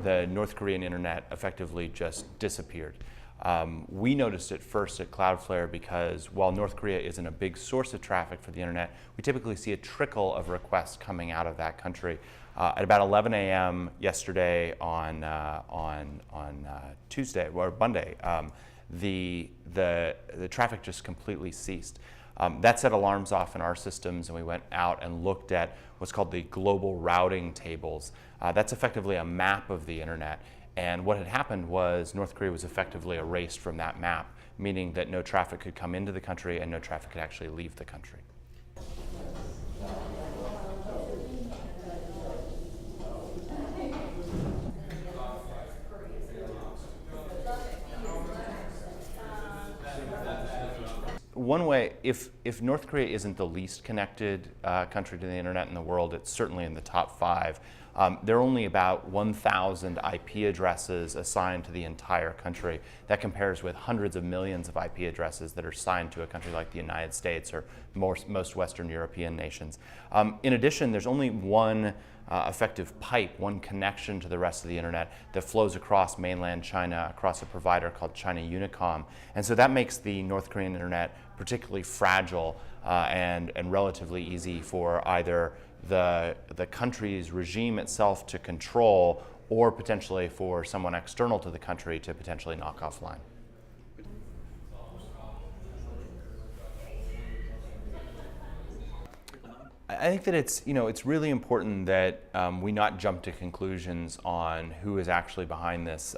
the North Korean internet effectively just disappeared. We noticed it first at CloudFare because while North Korea isn't a big source of traffic for the internet, we typically see a trickle of requests coming out of that country. At about 11 a.m. yesterday on Tuesday or Monday, the traffic just completely ceased. That set alarms off in our systems, and we went out and looked at what's called the global routing tables. That's effectively a map of the internet. And what had happened was North Korea was effectively erased from that map, meaning that no traffic could come into the country and no traffic could actually leave the country. One way, if North Korea isn't the least connected country to the internet in the world, it's certainly in the top 5. There are only about 1,000 IP addresses assigned to the entire country. That compares with hundreds of millions of IP addresses that are assigned to a country like the United States or most Western European nations. In addition, there's only one effective pipe, one connection to the rest of the internet that flows across mainland China, across a provider called China Unicom. And so that makes the North Korean internet particularly fragile and relatively easy for either the country's regime itself to control or potentially for someone external to the country to potentially knock offline. I think that it's really important that we not jump to conclusions on who is actually behind this.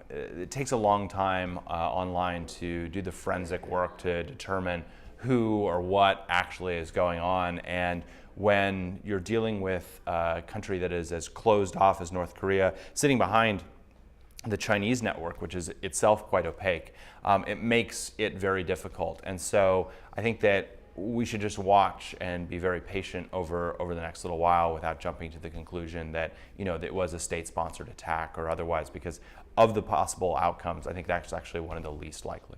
It takes a long time online to do the forensic work to determine who or what actually is going on. And when you're dealing with a country that is as closed off as North Korea, sitting behind the Chinese network, which is itself quite opaque, it makes it very difficult. And so I think that we should just watch and be very patient over the next little while without jumping to the conclusion that, that it was a state-sponsored attack or otherwise, because of the possible outcomes, I think that's actually one of the least likely.